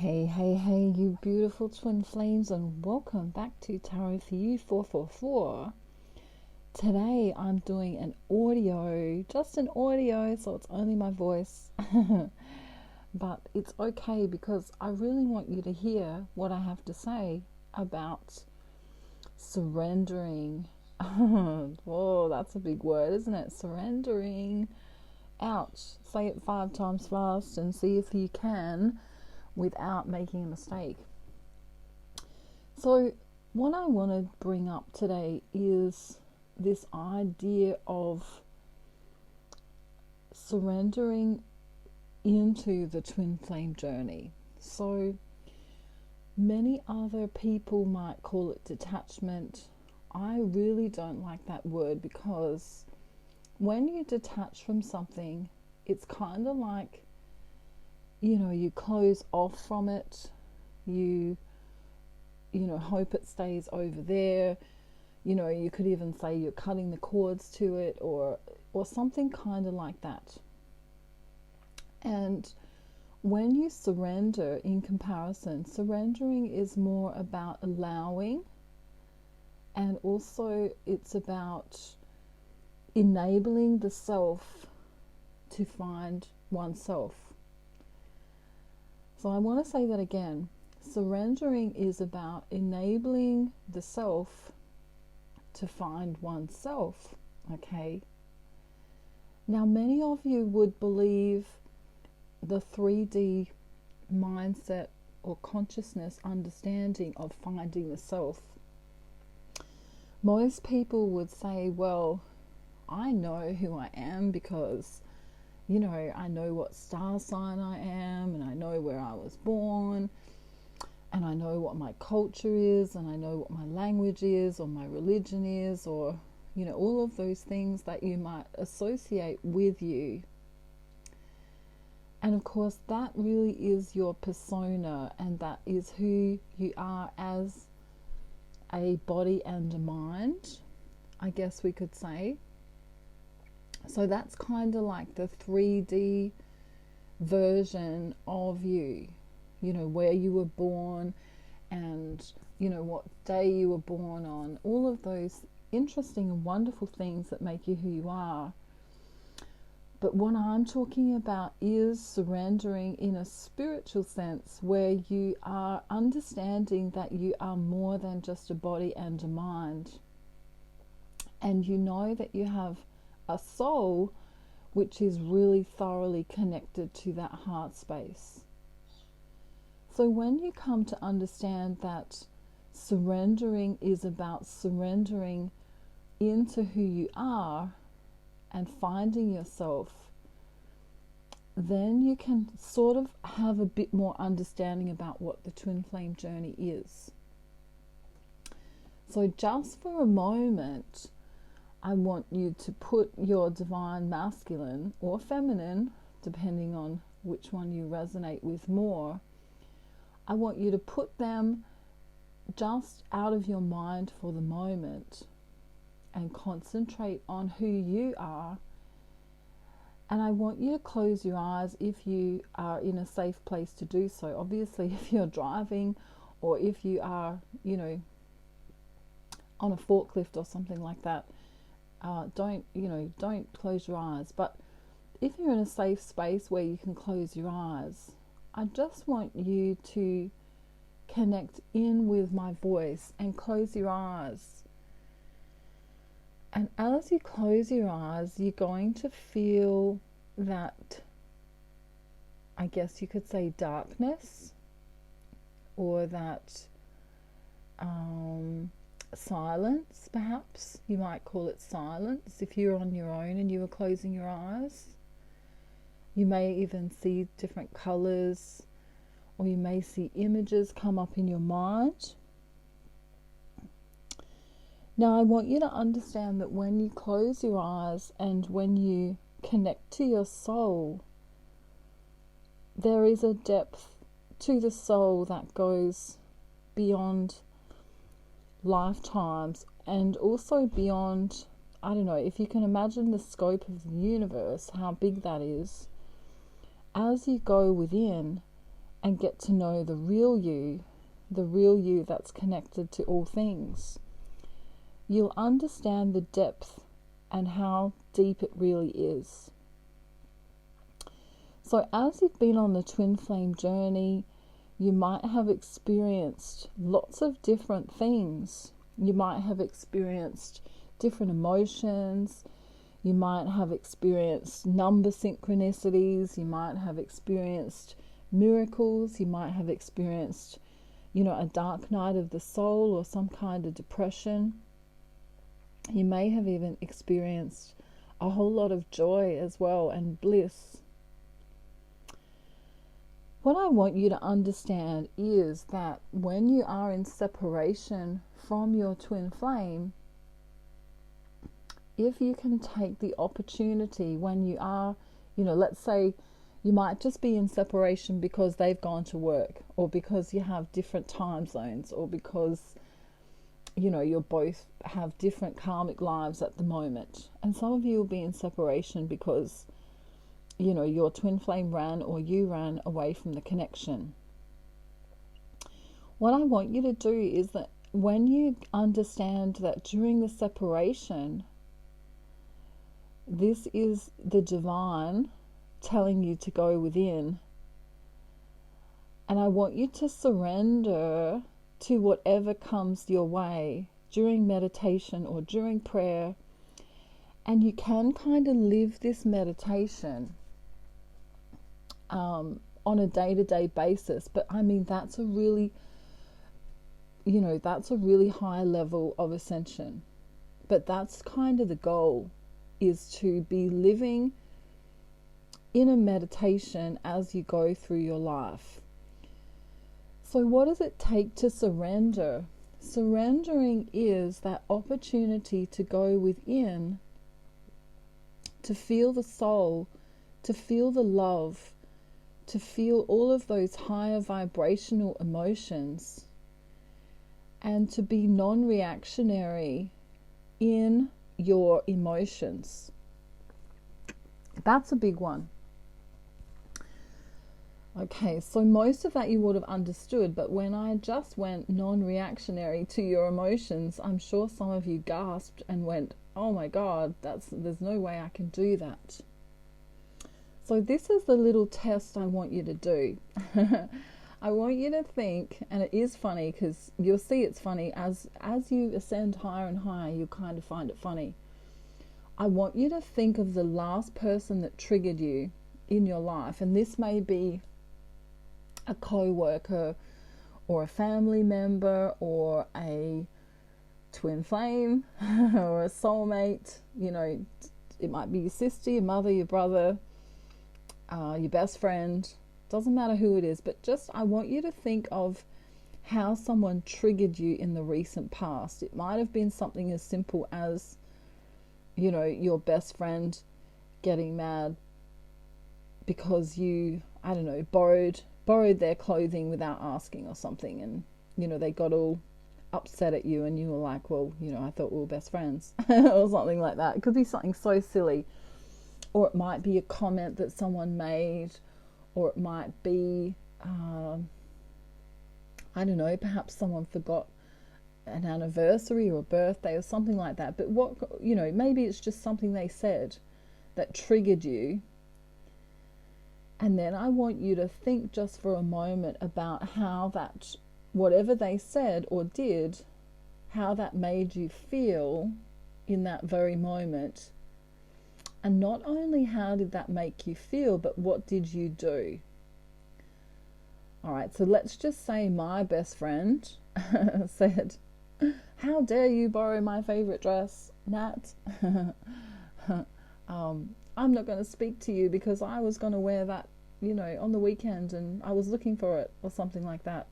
Hey, you beautiful twin flames, and welcome back to Tarot for You 444. Today I'm doing an audio, just an audio, so it's only my voice. But it's okay because I really want you to hear what I have to say about surrendering. Whoa, that's a big word, isn't it? Surrendering. Ouch. Say it 5 times fast and see if you can without making a mistake. So what I want to bring up today is this idea of surrendering into the twin flame journey. So many other people might call it detachment. I really don't like that word because when you detach from something, it's kind of like, you close off from it, you hope it stays over there, you could even say you're cutting the cords to it or something kind of like that. And when you surrender, in comparison, surrendering is more about allowing, and also it's about enabling the self to find oneself. So I want to say that again. Surrendering is about enabling the self to find oneself, okay? Now, many of you would believe the 3D mindset or consciousness understanding of finding the self. Most people would say, well, I know who I am because I know what star sign I am, and I know where I was born, and I know what my culture is, and I know what my language is, or my religion is, or, all of those things that you might associate with you. And of course, that really is your persona, and that is who you are as a body and a mind, I guess we could say. So that's kind of like the 3D version of you, where you were born and, what day you were born on, all of those interesting and wonderful things that make you who you are. But what I'm talking about is surrendering in a spiritual sense, where you are understanding that you are more than just a body and a mind. And you know that you have a soul which is really thoroughly connected to that heart space. So when you come to understand that surrendering is about surrendering into who you are and finding yourself, then you can sort of have a bit more understanding about what the twin flame journey is. So just for a moment, I want you to put your divine masculine or feminine, depending on which one you resonate with more, I want you to put them just out of your mind for the moment and concentrate on who you are. And I want you to close your eyes if you are in a safe place to do so. Obviously, if you're driving or if you are, on a forklift or something like that, don't close your eyes. But if you're in a safe space where you can close your eyes, I just want you to connect in with my voice and close your eyes. And as you close your eyes, you're going to feel that, I guess you could say, darkness, or that silence, perhaps. You might call it silence if you're on your own and you were closing your eyes. You may even see different colors, or you may see images come up in your mind. Now, I want you to understand that when you close your eyes and when you connect to your soul, there is a depth to the soul that goes beyond lifetimes, and also beyond, I don't know, if you can imagine the scope of the universe, how big that is. As you go within and get to know the real you that's connected to all things, you'll understand the depth and how deep it really is. So as you've been on the twin flame journey, you might have experienced lots of different things. You might have experienced different emotions. You might have experienced number synchronicities. You might have experienced miracles. You might have experienced, a dark night of the soul or some kind of depression. You may have even experienced a whole lot of joy as well and bliss. What I want you to understand is that when you are in separation from your twin flame, if you can take the opportunity when you are, let's say you might just be in separation because they've gone to work, or because you have different time zones, or because, you both have different karmic lives at the moment. And some of you will be in separation because your twin flame ran or you ran away from the connection. What I want you to do is that when you understand that during the separation, this is the divine telling you to go within. And I want you to surrender to whatever comes your way during meditation or during prayer. And you can kind of live this meditation on a day-to-day basis, but I mean that's a really high level of ascension. But that's kind of the goal, is to be living in a meditation as you go through your life. So what does it take to surrender? Surrendering is that opportunity to go within, to feel the soul, to feel the love, to feel all of those higher vibrational emotions, and to be non-reactionary in your emotions. That's a big one. Okay, so most of that you would have understood, but when I just went non-reactionary to your emotions, I'm sure some of you gasped and went, oh my God, there's no way I can do that. So this is the little test I want you to do. I want you to think, and it is funny because you'll see it's funny, as you ascend higher and higher, you kind of find it funny. I want you to think of the last person that triggered you in your life, and this may be a co-worker or a family member or a twin flame or a soulmate. It might be your sister, your mother, your brother, your best friend. Doesn't matter who it is, but just I want you to think of how someone triggered you in the recent past. It might have been something as simple as, your best friend getting mad because you, borrowed their clothing without asking or something, and they got all upset at you, and you were like, well, I thought we were best friends or something like that. It could be something so silly, or it might be a comment that someone made, or it might be perhaps someone forgot an anniversary or a birthday or something like that. But maybe it's just something they said that triggered you. And then I want you to think just for a moment about how that, whatever they said or did, how that made you feel in that very moment. And not only how did that make you feel, but what did you do? All right, so let's just say my best friend said, how dare you borrow my favorite dress, Nat? I'm not going to speak to you because I was going to wear that, on the weekend, and I was looking for it, or something like that.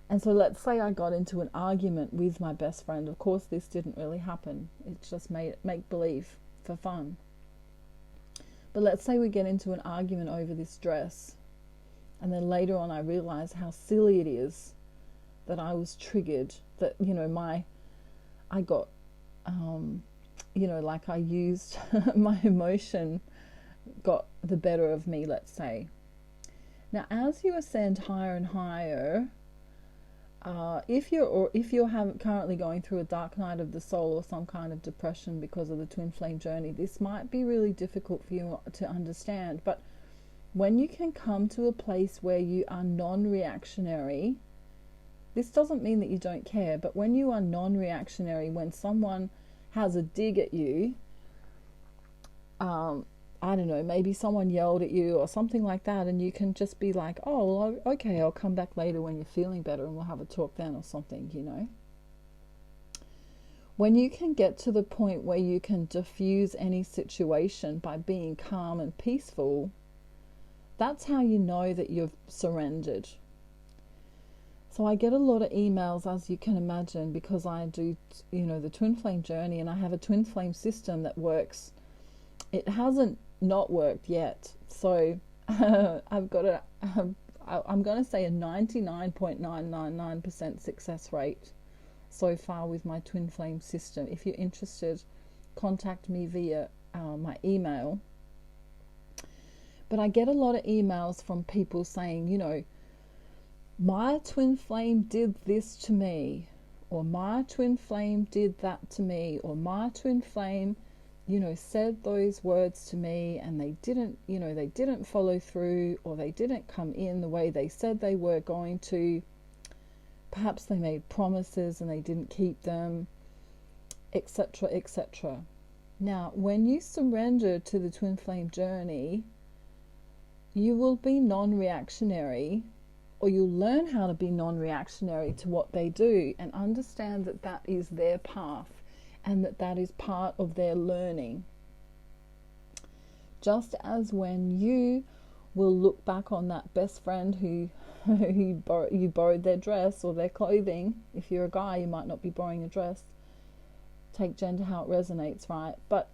And so let's say I got into an argument with my best friend. Of course, this didn't really happen. It's just make believe for fun. But let's say we get into an argument over this dress, and then later on I realize how silly it is that I was triggered, that I got like I used my emotion got the better of me, let's say. Now, as you ascend higher and higher, if you're currently going through a dark night of the soul or some kind of depression because of the twin flame journey, this might be really difficult for you to understand. But when you can come to a place where you are non-reactionary, this doesn't mean that you don't care, but when you are non-reactionary, when someone has a dig at you, I don't know, maybe someone yelled at you or something like that, and you can just be like, oh, well, okay, I'll come back later when you're feeling better and we'll have a talk then or something, you know. When you can get to the point where you can diffuse any situation by being calm and peaceful, that's how you know that you've surrendered. So I get a lot of emails, as you can imagine, because I do, the twin flame journey, and I have a twin flame system that works. It hasn't not worked yet. So I've got I'm going to say a 99.999% success rate so far with my twin flame system. If you're interested, contact me via my email. But I get a lot of emails from people saying, my twin flame did this to me, or my twin flame did that to me, or my twin flame, said those words to me and they didn't follow through, or they didn't come in the way they said they were going to. Perhaps they made promises and they didn't keep them, etc., etc. Now, when you surrender to the twin flame journey, you will be non-reactionary, or you'll learn how to be non-reactionary to what they do and understand that that is their path and that that is part of their learning. Just as when you will look back on that best friend who you borrowed their dress or their clothing. If you're a guy, you might not be borrowing a dress. Take gender how it resonates, right? But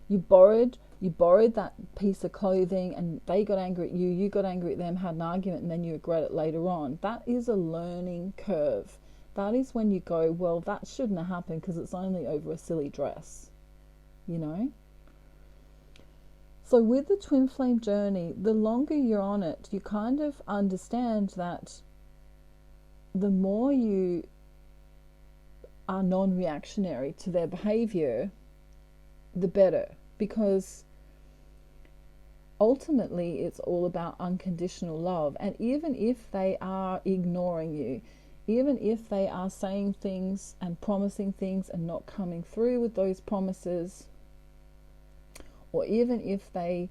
you borrowed that piece of clothing and they got angry at you, you got angry at them, had an argument, and then you regret it later on. That is a learning curve. That is when you go, well, that shouldn't have happened because it's only over a silly dress, So with the twin flame journey, the longer you're on it, you kind of understand that the more you are non-reactionary to their behavior, the better, because ultimately it's all about unconditional love. And even if they are ignoring you, even if they are saying things and promising things and not coming through with those promises, or even if they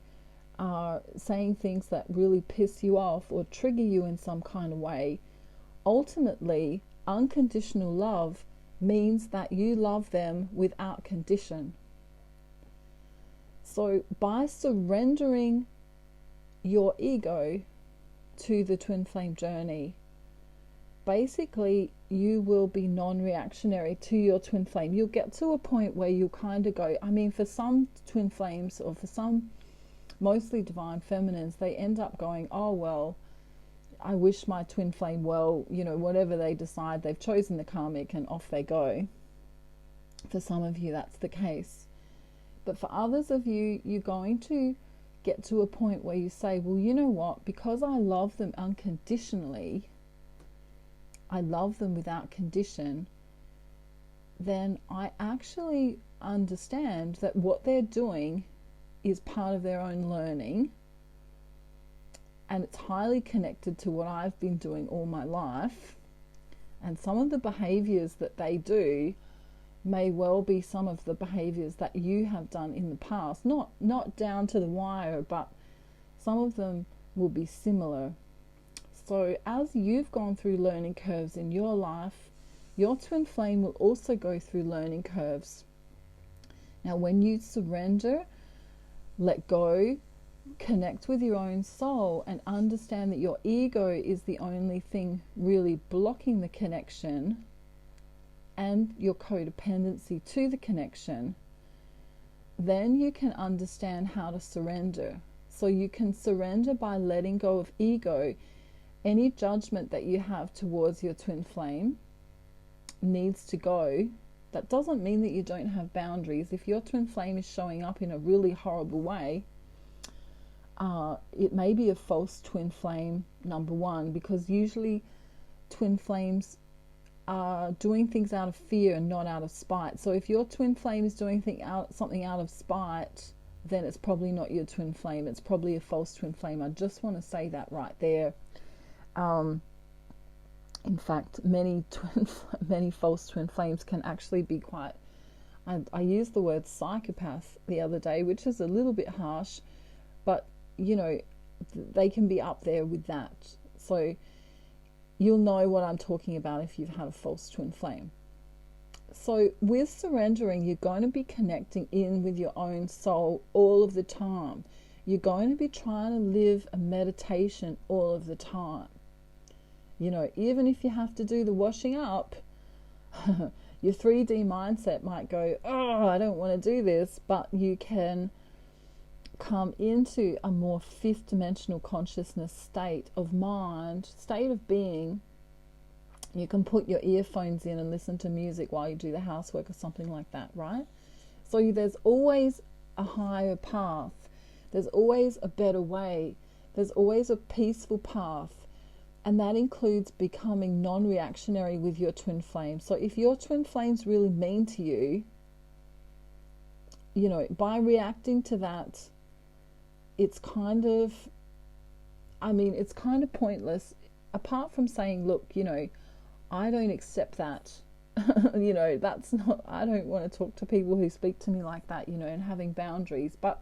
are saying things that really piss you off or trigger you in some kind of way, ultimately unconditional love means that you love them without condition. So by surrendering your ego to the twin flame journey, basically you will be non-reactionary to your twin flame. You'll get to a point where you kind of go, for some twin flames, or for some mostly divine feminines, they end up going, oh well, I wish my twin flame well, whatever they decide, they've chosen the karmic and off they go. For some of you that's the case, but for others of you, you're going to get to a point where you say, well, you know what, because I love them unconditionally, I love them without condition, then I actually understand that what they're doing is part of their own learning, and it's highly connected to what I've been doing all my life. And some of the behaviors that they do may well be some of the behaviors that you have done in the past, not down to the wire, but some of them will be similar. So as you've gone through learning curves in your life, your twin flame will also go through learning curves. Now, when you surrender, let go, connect with your own soul, and understand that your ego is the only thing really blocking the connection and your codependency to the connection, then you can understand how to surrender. So you can surrender by letting go of ego. Any judgment that you have towards your twin flame needs to go. That doesn't mean that you don't have boundaries. If your twin flame is showing up in a really horrible way, it may be a false twin flame, number one, because usually twin flames are doing things out of fear and not out of spite. So if your twin flame is doing something out of spite, then it's probably not your twin flame. It's probably a false twin flame. I just want to say that right there. In fact, many false twin flames can actually be quite, I used the word psychopath the other day, which is a little bit harsh, but you know, they can be up there with that. So you'll know what I'm talking about if you've had a false twin flame. So with surrendering, you're going to be connecting in with your own soul all of the time. You're going to be trying to live a meditation all of the time. You know, even if you have to do the washing up, your 3D mindset might go, oh, I don't want to do this, but you can come into a more fifth dimensional consciousness state of mind, state of being. You can put your earphones in and listen to music while you do the housework or something like that, right? So there's always a higher path. There's always a better way. There's always a peaceful path. And that includes becoming non-reactionary with your twin flame. So if your twin flame's really mean to you, you know, by reacting to that, it's kind of pointless, apart from saying, look, you know, I don't accept that. You know, I don't want to talk to people who speak to me like that, you know, and having boundaries. But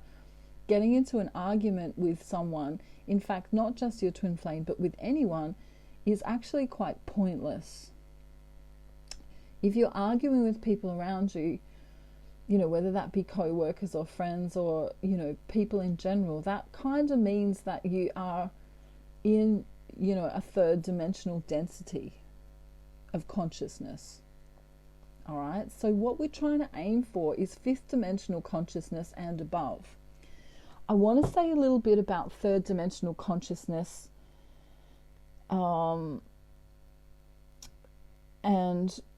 getting into an argument with someone, in fact, not just your twin flame, but with anyone, is actually quite pointless. If you're arguing with people around you, you know, whether that be co-workers or friends or, you know, people in general, that kind of means that you are in, you know, a third dimensional density of consciousness. All right. So what we're trying to aim for is fifth dimensional consciousness and above. I want to say a little bit about third dimensional consciousness, and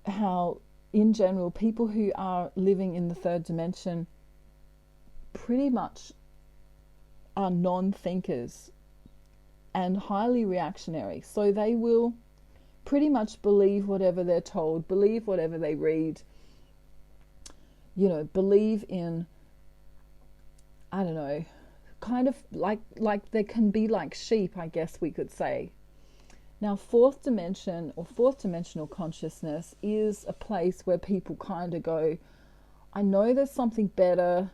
how in general people who are living in the third dimension pretty much are non-thinkers and highly reactionary. So they will pretty much believe whatever they're told, believe whatever they read, you know, believe in, I don't know, kind of like they can be like sheep, I guess we could say. Now, fourth dimension or fourth dimensional consciousness is a place where people kind of go, I know there's something better.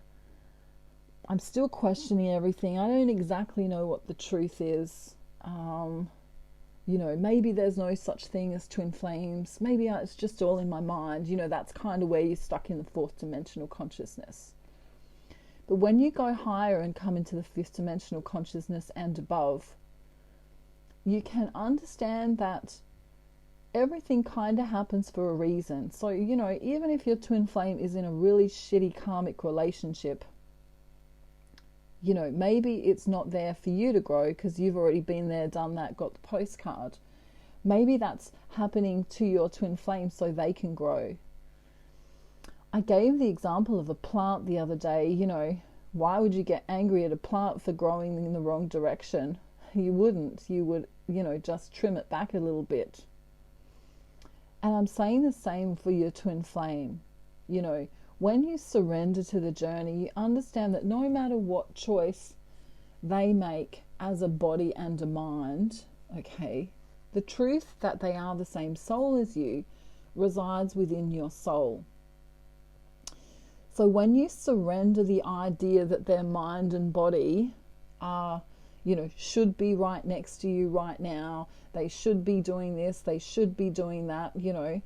I'm still questioning everything. I don't exactly know what the truth is. You know, maybe there's no such thing as twin flames. Maybe it's just all in my mind. You know, that's kind of where you're stuck in the fourth dimensional consciousness. But when you go higher and come into the fifth dimensional consciousness and above, you can understand that everything kind of happens for a reason. So, you know, even if your twin flame is in a really shitty karmic relationship, you know, maybe it's not there for you to grow because you've already been there, done that, got the postcard. Maybe that's happening to your twin flame so they can grow. I gave the example of a plant the other day. You know, why would you get angry at a plant for growing in the wrong direction? You wouldn't. You would, you know, just trim it back a little bit. And I'm saying the same for your twin flame. You know, when you surrender to the journey, you understand that no matter what choice they make as a body and a mind, okay, the truth that they are the same soul as you resides within your soul. So when you surrender the idea that their mind and body are, you know, should be right next to you right now, they should be doing this, they should be doing that, you know,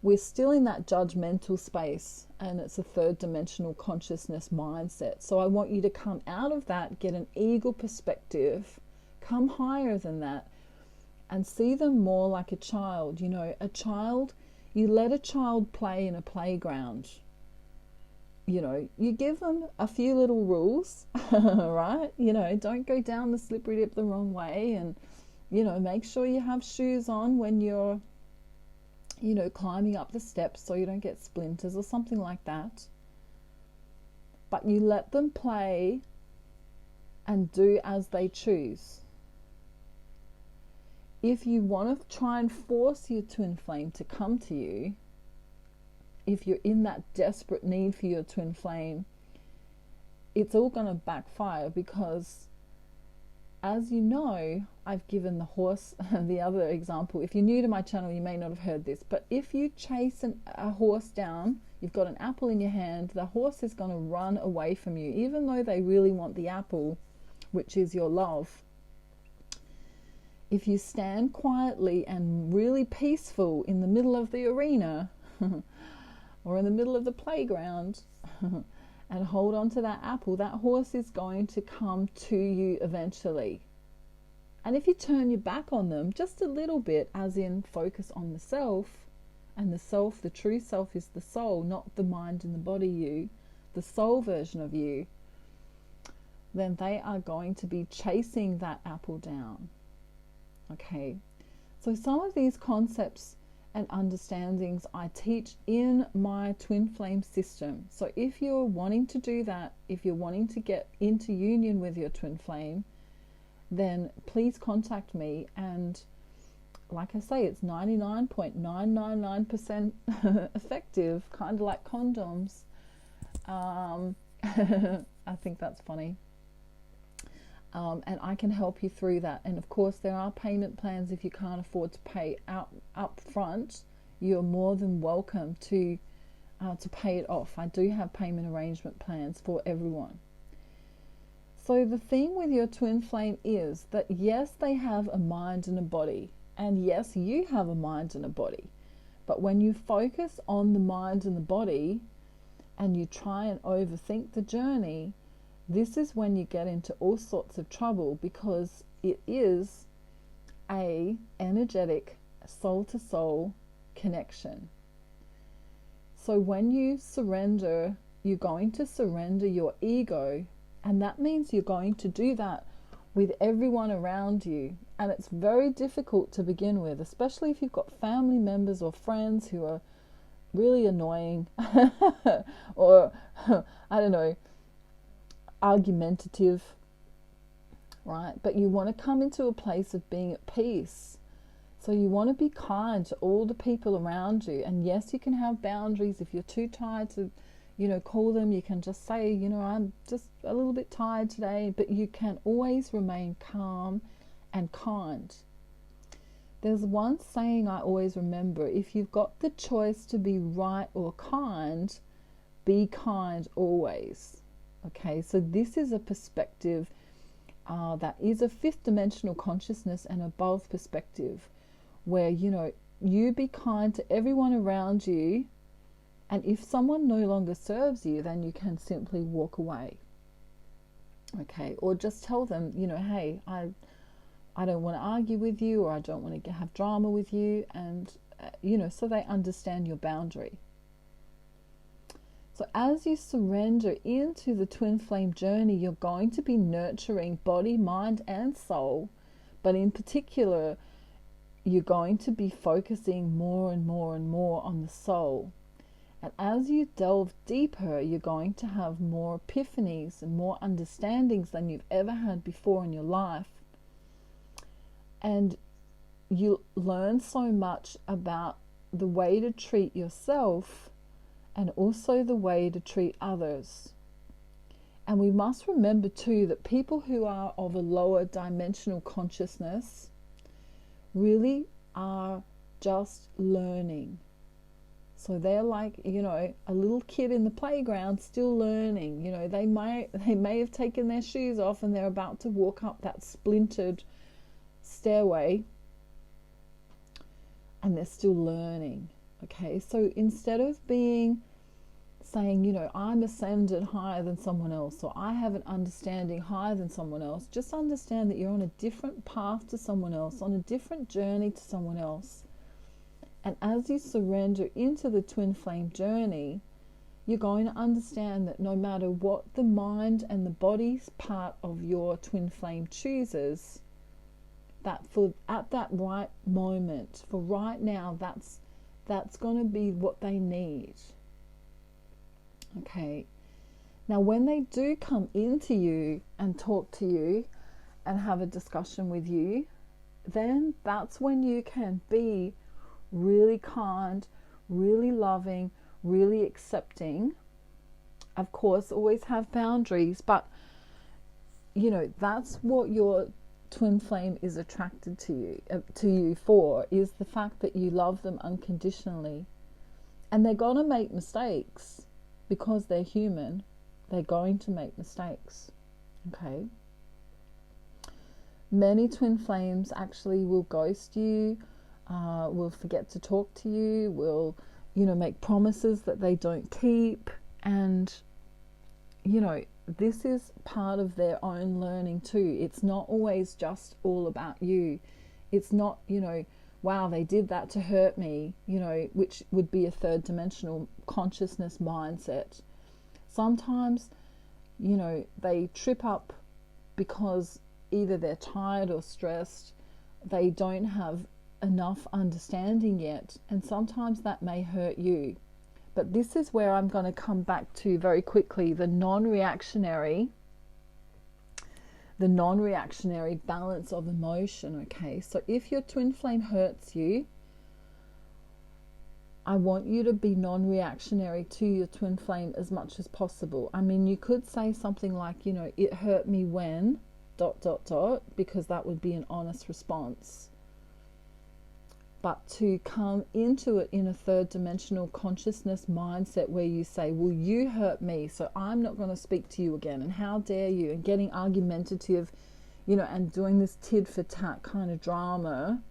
we're still in that judgmental space, and it's a third dimensional consciousness mindset. So I want you to come out of that, get an eagle perspective, come higher than that, and see them more like a child. You know, a child, you let a child play in a playground. You know, you give them a few little rules, right? You know, don't go down the slippery dip the wrong way, and, you know, make sure you have shoes on when you're, you know, climbing up the steps so you don't get splinters or something like that. But you let them play and do as they choose. If you want to try and force your twin flame to come to you, if you're in that desperate need for your twin flame, it's all going to backfire, because as you know, I've given the horse the other example. If you're new to my channel, you may not have heard this, but if you chase a horse down, you've got an apple in your hand, the horse is going to run away from you, even though they really want the apple, which is your love. If you stand quietly and really peaceful in the middle of the arena or in the middle of the playground and hold on to that apple, that horse is going to come to you eventually. And if you turn your back on them just a little bit, as in focus on the self, and the self, the true self, is the soul, not the mind and the body you, the soul version of you, then they are going to be chasing that apple down. Okay, so some of these concepts and understandings I teach in my twin flame system. So if you're wanting to do that, if you're wanting to get into union with your twin flame, then please contact me. And like I say, it's 99.999% effective, kind of like condoms. I think that's funny. And I can help you through that. And of course, there are payment plans. If you can't afford to pay up front, you're more than welcome to pay it off. I do have payment arrangement plans for everyone. So the thing with your twin flame is that yes, they have a mind and a body, and yes, you have a mind and a body. But when you focus on the mind and the body, and you try and overthink the journey, this is when you get into all sorts of trouble, because it is a energetic soul-to-soul connection. So when you surrender, you're going to surrender your ego, and that means you're going to do that with everyone around you. And it's very difficult to begin with, especially if you've got family members or friends who are really annoying or I don't know, argumentative, right? But you want to come into a place of being at peace. So you want to be kind to all the people around you. And yes, you can have boundaries. If you're too tired to, call them, you can just say, I'm just a little bit tired today. But you can always remain calm and kind. There's one saying I always remember: if you've got the choice to be right or kind, be kind always. Okay, so this is a perspective that is a fifth dimensional consciousness and above perspective, where you be kind to everyone around you, and if someone no longer serves you, then you can simply walk away. Okay, or just tell them, hey, I don't want to argue with you, or I don't want to have drama with you, and so they understand your boundary. So as you surrender into the twin flame journey, you're going to be nurturing body, mind, and soul. But in particular, you're going to be focusing more and more and more on the soul. And as you delve deeper, you're going to have more epiphanies and more understandings than you've ever had before in your life. And you learn so much about the way to treat yourself, and also the way to treat others. And we must remember too that people who are of a lower dimensional consciousness really are just learning. So they're like, a little kid in the playground still learning. They may have taken their shoes off and they're about to walk up that splintered stairway, and they're still learning. Okay, so instead of saying, I'm ascended higher than someone else, or I have an understanding higher than someone else, just understand that you're on a different path to someone else, on a different journey to someone else. And as you surrender into the twin flame journey, you're going to understand that no matter what the mind and the body's part of your twin flame chooses, that at that right moment, for right now, that's going to be what they need. Okay. Now, when they do come into you and talk to you and have a discussion with you, then that's when you can be really kind, really loving, really accepting. Of course, always have boundaries, but you know, that's what your twin flame is attracted to you for, is the fact that you love them unconditionally. And they're going to make mistakes because they're human. They're going to make mistakes. Okay? Many twin flames actually will ghost you, will forget to talk to you, will, you know, make promises that they don't keep. And, you know, this is part of their own learning too. It's not always just all about you. It's not, you know, wow, they did that to hurt me, you know, which would be a third dimensional consciousness mindset. Sometimes, you know, they trip up because either they're tired or stressed, they don't have enough understanding yet, and sometimes that may hurt you. But this is where I'm going to come back to very quickly, the non-reactionary balance of emotion. Okay, so if your twin flame hurts you, I want you to be non-reactionary to your twin flame as much as possible. I mean, you could say something like, you know, it hurt me when ... because that would be an honest response. But to come into it in a third dimensional consciousness mindset where you say, well, you hurt me, so I'm not going to speak to you again, and how dare you, and getting argumentative, you know, and doing this tit for tat kind of drama,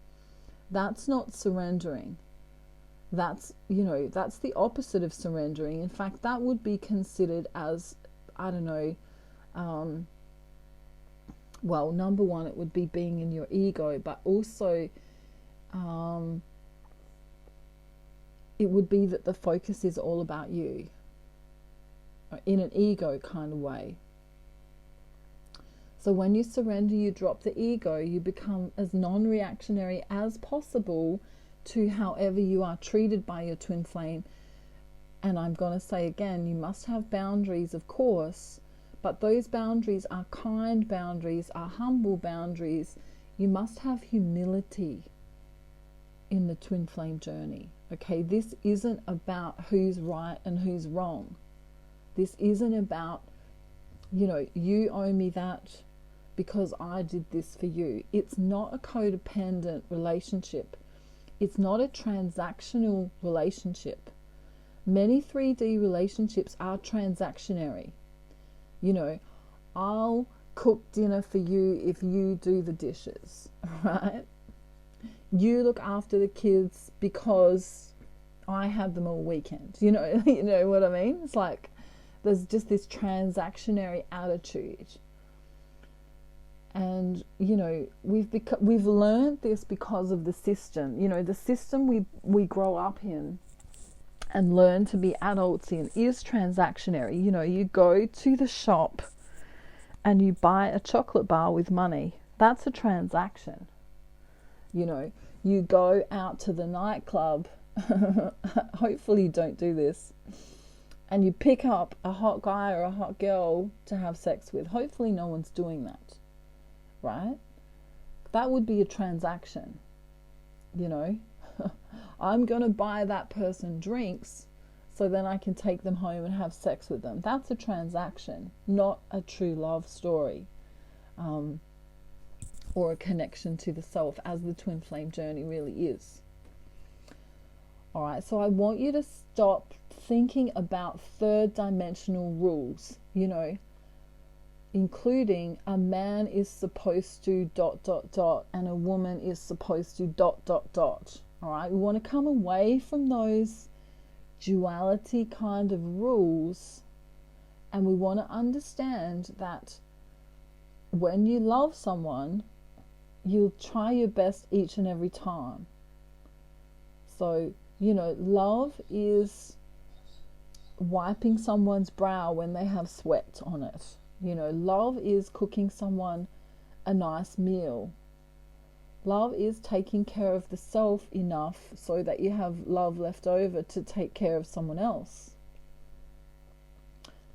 that's not surrendering. That's, you know, that's the opposite of surrendering. In fact, that would be considered as, I don't know, well, number one, it would be being in your ego, but also it would be that the focus is all about you in an ego kind of way. So when you surrender, you drop the ego, you become as non-reactionary as possible to however you are treated by your twin flame. And I'm going to say again, you must have boundaries, of course, but those boundaries are kind boundaries, are humble boundaries. You must have humility in the twin flame journey. Okay, this isn't about who's right and who's wrong. This isn't about, you know, you owe me that because I did this for you. It's not a codependent relationship. It's not a transactional relationship. Many 3D relationships are transactionary. You know, I'll cook dinner for you if you do the dishes, right? You look after the kids because I had them all weekend. You know what I mean? It's like there's just this transactionary attitude. And, you know, we've learned this because of the system. You know, the system we grow up in and learn to be adults in is transactionary. You know, you go to the shop and you buy a chocolate bar with money. That's a transaction. You know, you go out to the nightclub, hopefully you don't do this, and you pick up a hot guy or a hot girl to have sex with. Hopefully no one's doing that, right? That would be a transaction, you know. I'm going to buy that person drinks so then I can take them home and have sex with them. That's a transaction, not a true love story. Or a connection to the self, as the twin flame journey really is. All right, so I want you to stop thinking about third dimensional rules, you know, including a man is supposed to ... and a woman is supposed to ... All right, we want to come away from those duality kind of rules, and we want to understand that when you love someone, you'll try your best each and every time. So, you know, love is wiping someone's brow when they have sweat on it. You know, love is cooking someone a nice meal. Love is taking care of the self enough so that you have love left over to take care of someone else.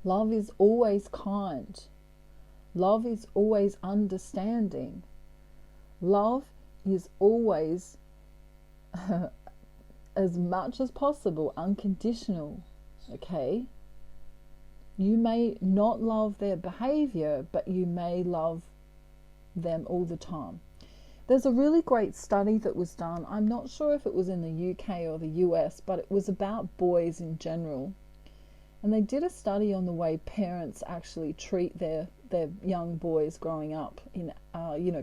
Love is always kind. Love is always understanding. Love is always, as much as possible, unconditional. Okay? You may not love their behavior, but you may love them all the time. There's a really great study that was done. I'm not sure if it was in the UK or the US, but it was about boys in general. And they did a study on the way parents actually treat their young boys growing up, in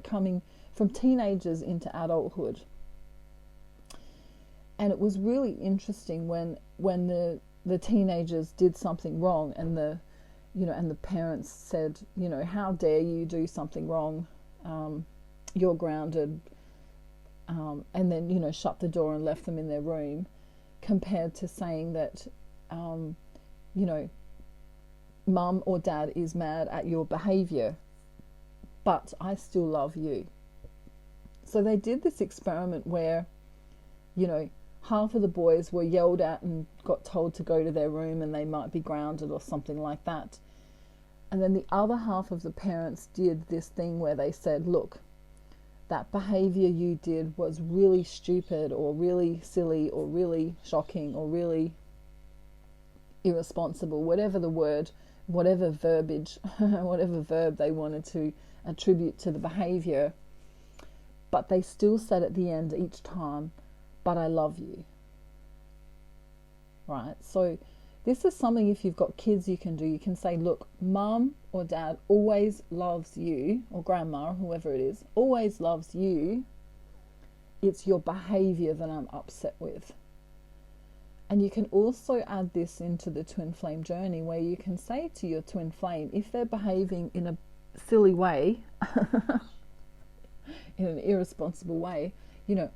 coming from teenagers into adulthood. And it was really interesting when the teenagers did something wrong, and the parents said, how dare you do something wrong, you're grounded, and then shut the door and left them in their room, compared to saying that mum or dad is mad at your behavior, but I still love you. So they did this experiment where half of the boys were yelled at and got told to go to their room and they might be grounded or something like that. And then the other half of the parents did this thing where they said, look, that behavior you did was really stupid or really silly or really shocking or really irresponsible, whatever the word, whatever verbiage, whatever verb they wanted to attribute to the behavior. But they still said at the end each time, but I love you. Right? So this is something, if you've got kids, you can do. You can say, look, mum or dad always loves you, or grandma, or whoever it is, always loves you. It's your behavior that I'm upset with. And you can also add this into the twin flame journey, where you can say to your twin flame, if they're behaving in a silly way, in an irresponsible way,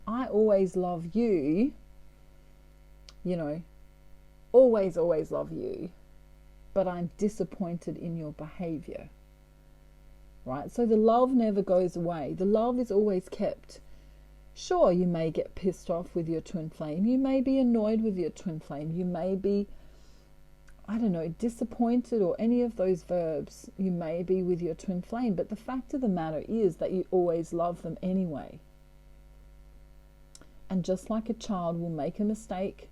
I always love you, always love you, but I'm disappointed in your behavior. Right? So the love never goes away. The love is always kept. Sure, you may get pissed off with your twin flame. You may be annoyed with your twin flame. You may be, disappointed, or any of those verbs you may be with your twin flame. But the fact of the matter is that you always love them anyway. And just like a child will make a mistake,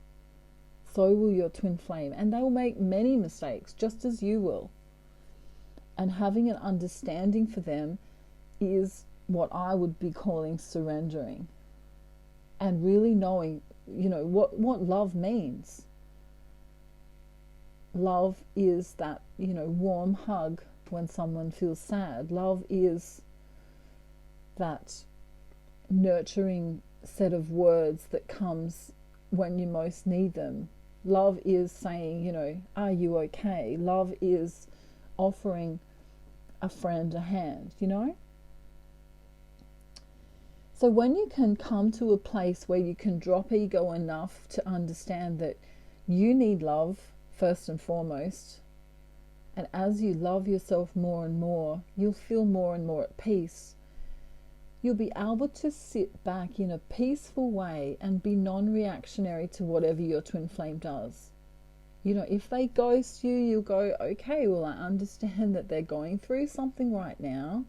so will your twin flame. And they will make many mistakes, just as you will. And having an understanding for them is what I would be calling surrendering, and really knowing, what love means. Love is that, warm hug when someone feels sad. Love is that nurturing set of words that comes when you most need them. Love is saying, are you okay? Love is offering a friend a hand, So when you can come to a place where you can drop ego enough to understand that you need love first and foremost, and as you love yourself more and more, you'll feel more and more at peace. You'll be able to sit back in a peaceful way and be non-reactionary to whatever your twin flame does. If they ghost you, you'll go, okay, well, I understand that they're going through something right now.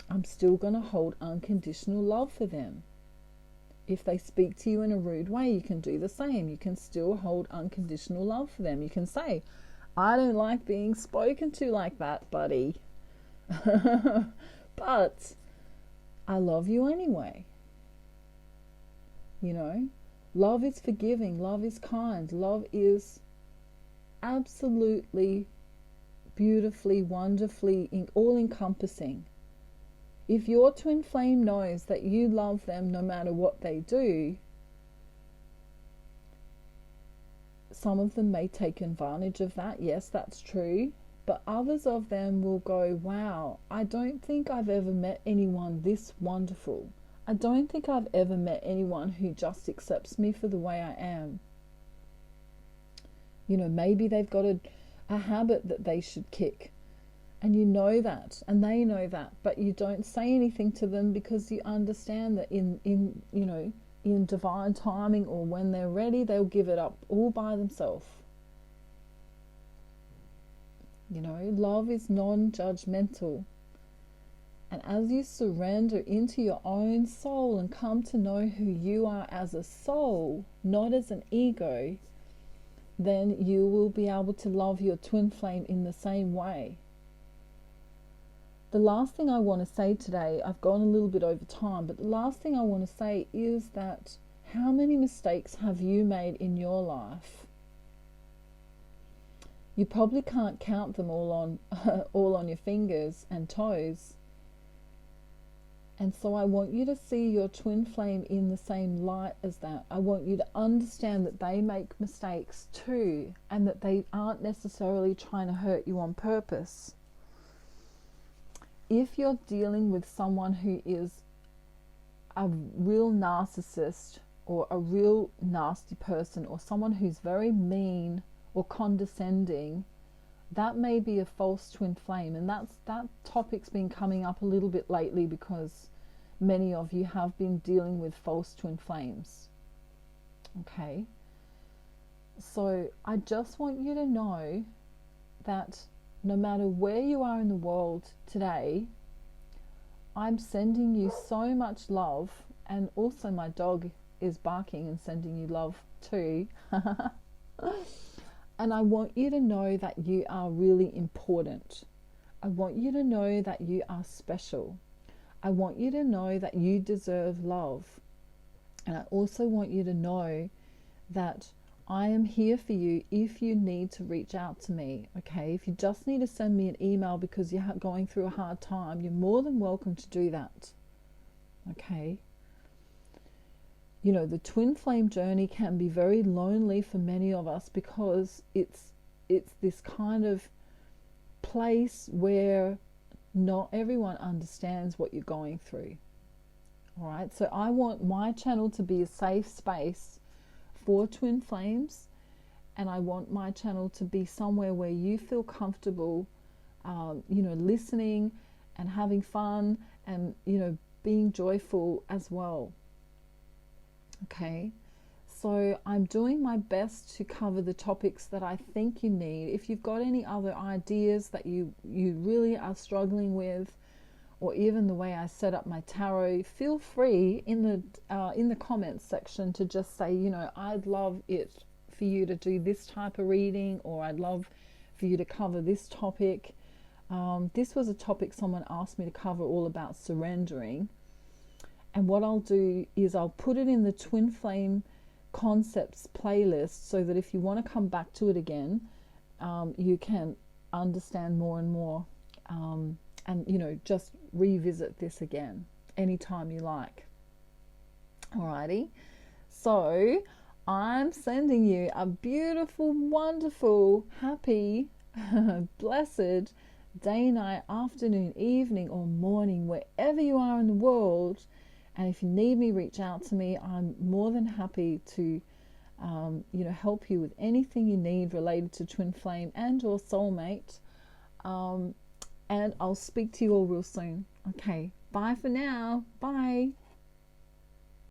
I'm still going to hold unconditional love for them. If they speak to you in a rude way, you can do the same. You can still hold unconditional love for them. You can say, I don't like being spoken to like that, buddy. But I love you anyway. Love is forgiving. Love is kind. Love is absolutely, beautifully, wonderfully, all-encompassing. If your twin flame knows that you love them no matter what they do, some of them may take advantage of that. Yes, that's true. But others of them will go, wow, I don't think I've ever met anyone this wonderful. I don't think I've ever met anyone who just accepts me for the way I am. Maybe they've got a habit that they should kick. And you know that, and they know that, but you don't say anything to them because you understand that in divine timing, or when they're ready, they'll give it up all by themselves. Love is non-judgmental. And as you surrender into your own soul and come to know who you are as a soul, not as an ego, then you will be able to love your twin flame in the same way. The last thing I want to say today, I've gone a little bit over time, but the last thing I want to say is that how many mistakes have you made in your life? You probably can't count them all on your fingers and toes. And so I want you to see your twin flame in the same light as that. I want you to understand that they make mistakes too, and that they aren't necessarily trying to hurt you on purpose. If you're dealing with someone who is a real narcissist or a real nasty person, or someone who's very mean or condescending, that may be a false twin flame. And that topic's been coming up a little bit lately because many of you have been dealing with false twin flames. Okay, so I just want you to know that no matter where you are in the world today, I'm sending you so much love, and also my dog is barking and sending you love too. And I want you to know that you are really important. I want you to know that you are special. I want you to know that you deserve love. And I also want you to know that I am here for you if you need to reach out to me, okay? If you just need to send me an email because you're going through a hard time, you're more than welcome to do that, okay? The twin flame journey can be very lonely for many of us because it's this kind of place where not everyone understands what you're going through, all right? So I want my channel to be a safe space for twin flames, and I want my channel to be somewhere where you feel comfortable, listening and having fun and, being joyful as well. Okay, so I'm doing my best to cover the topics that I think you need. If you've got any other ideas that you really are struggling with, or even the way I set up my tarot, feel free in the comments section to just say, I'd love it for you to do this type of reading, or I'd love for you to cover this topic. This was a topic someone asked me to cover, all about surrendering. And what I'll do is I'll put it in the Twin Flame Concepts playlist so that if you want to come back to it again, you can understand more and more, and just revisit this again anytime you like. Alrighty, so I'm sending you a beautiful, wonderful, happy, blessed day, night, afternoon, evening, or morning, wherever you are in the world. And if you need me, reach out to me. I'm more than happy to, help you with anything you need related to twin flame and or soulmate. And I'll speak to you all real soon. Okay, bye for now. Bye.